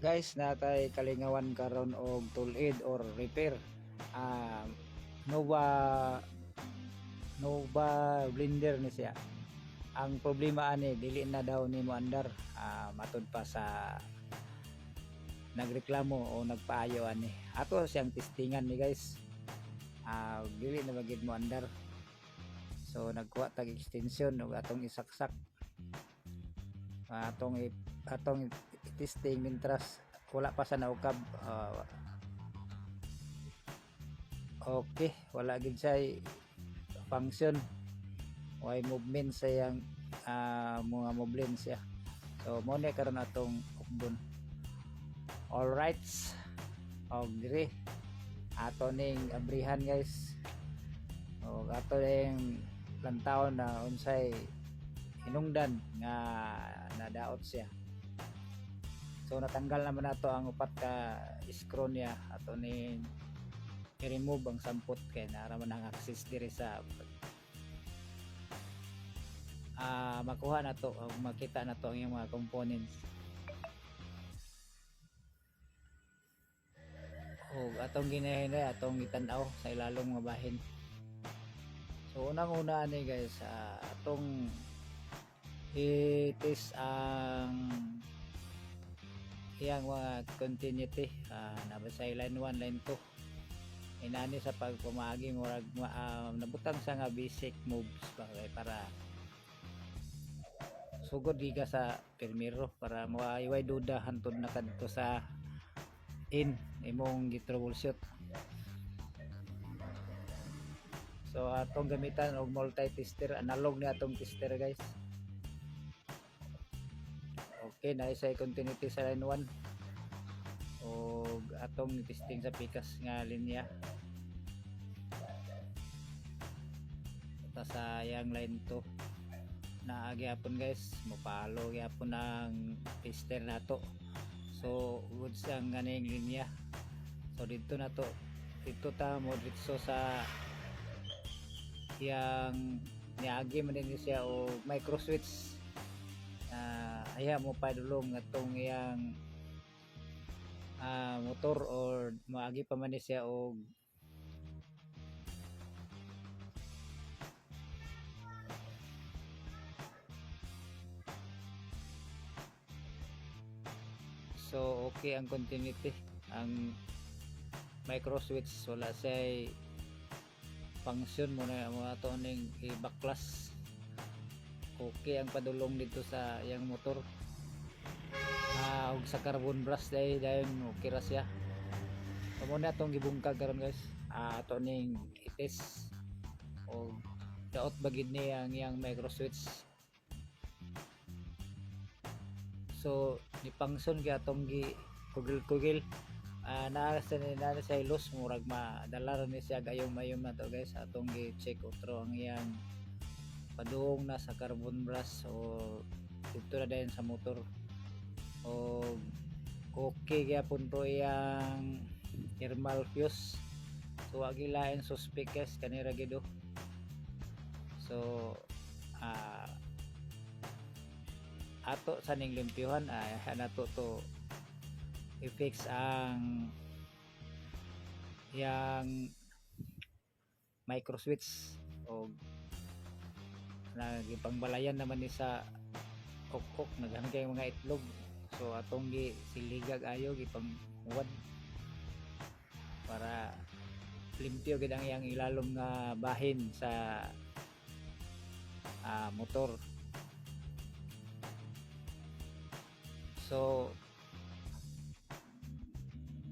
Guys, natay kalingawan karon og tool-aid or repair. Ah, Nova Nova blender ni siya. Ang problema ani dili na daw nimo andar, matud pa sa nagreklamo o nagpaayo ani. Ato siyang testingan ni guys. Dili na magid mo andar. So nagkuha tag extension og atong isaksak. Atong testing mintras wala pa sa naukab. Okay, wala gid siya function, way movement sa yang mga movement siya. So mo ni karon atong ukbon. All right, og dire ato ning abrihan guys, og ato ning lantawon na unsay hinungdan nga nadaot siya. So natanggal naman nato ang upat ka screw niya. Ato ning i-remove ang sampot kay naraman ang access diri sa makuha na to o makita na to ang yung mga components. O atong ginahinay, atong gitanaw sa ilalong mga bahin. So unang-una ni guys, atong i-test ang iyang mga continuity na sa line 1, line 2. Inani sa pagpumagi murag nabutang sa nga basic moves para sugod giga sa permiro para maiway duda hantod na kadto sa imong gi-troubleshoot. So atong gamitan og multi-tester, analog ni atong tester guys. Okay, na isa continuity sa line 1 og atong testing sa pikas nga linya ta sa yang line 2 na gyapon guys, mopalo gyapon ang tester nato. So good sang ganing linya. So dito na to, dito ta mo dito sa yang niagi man din siya o micro switch. Aya mo padulong atong yang motor or maagi pa man siya og so okay ang continuity. Ang micro switch wala say function mo na mga to ning i-backclass. Okay ang padulong dito sa yang motor. Og sa carbon brush dahil okay ra siya. So muna atong gibungkag karon guys. Ato ning itis og daot bagid ni ang yang micro switch. So ni function kay atong gi kugil-kugil. Na sa ilos murag madala ni siya gayong-mayom na to guys. Atong gi check outro ang yang padung na sa carbon brush o dito na din sa motor. O okay gyapon to yang thermal fuse. So wag gilain suspect guys kanira gido. So ato sa ning limpyuhan nato to i-fix ang yang micro switch o nagipangbalayan naman ni sa kok naghan kay mga itlog. So atong gi siligag ayo gipanghuwad para limpyo gid ang iyang ilalom nga bahin sa motor. So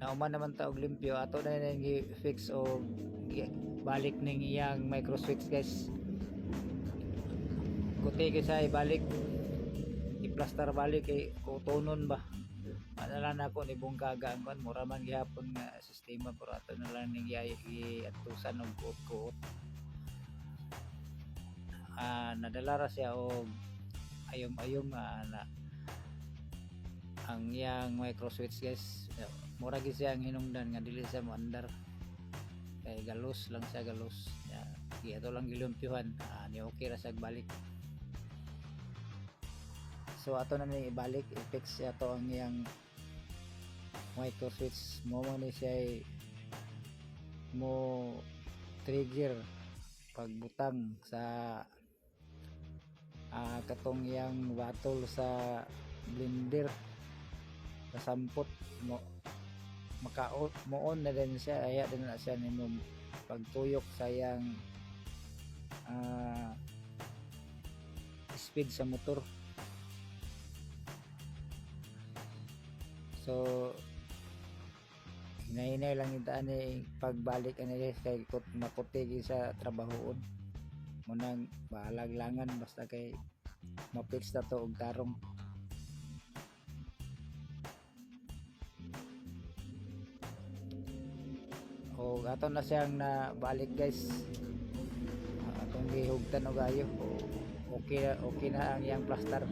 nauman naman ta og limpyo, ato na nang gi-fix o balik ning iyang micro switch guys. Kuti kisay balik i-plaster balik kay kutonon ba. Madala na ako ni bungkaga ang kan mura man gihapon nga sistema pero ato na lang ning i-atusan og kuot. Nadala ra siya og ayom-ayom na ang yang micro switch guys. Mura gid siya ang hinungdan nga dili siya moandar kay galos lang siya, galos ya ato lang gilumpyuhan. Ni okay ra siya balik. So ato na ni ibalik, i-fix siya to ang yang micro switch mo ni siya mo trigger pagbutang sa katong yang batol sa blender sa sampot mo mo-on na din siya, aya din na siya nimo pagtuyok sa yang speed sa motor. So hinay-hinay lang yung daan pagbalik ani kay maputi sa trabahoon mo nang balaglangan basta kay mapix na to og tarong. O ato na siyang nabalik guys, atong gihugtan og ayo. Okay na ang yang plaster.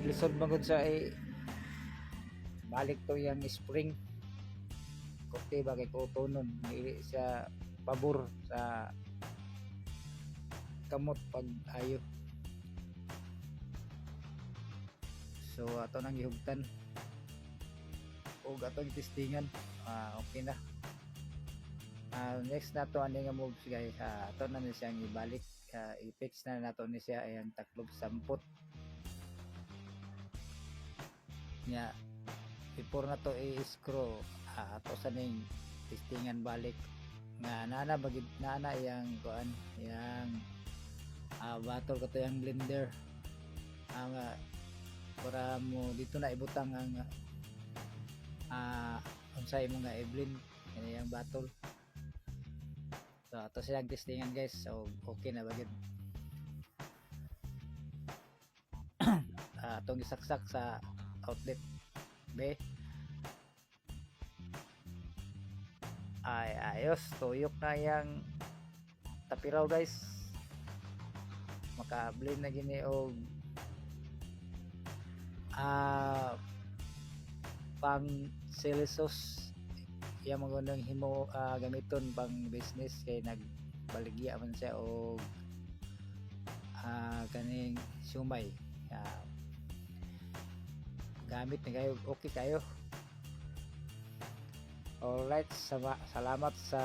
Lisod magud sa balik to yang spring kote ba kay kutonon dili siya pabor sa kamot pag ayo. So ato nang gihugtan og atong testingan. Okay na. Next na to ani nga moves guys, ato na siyang ibalik, i-fix na nato ni siya ayan taklob sampot nya before na to i-screw. Ato sa ning testingan balik nga nana yang kuan yang batol ko to yang blender para mo dito na ibutang ang unsay mo nga i-blend kani yang batol. So ato silang testingan guys, so okay na ba gyud. Atong isaksak sa outlet be ay ayos tuyok na yang tapiraw guys, maka-blend na gini og pang chili sauce iya magandang himo gamiton pang business kay nagbaligya man siya og kaning sumay. Gamit na kayo, okay kayo. Alright, salamat sa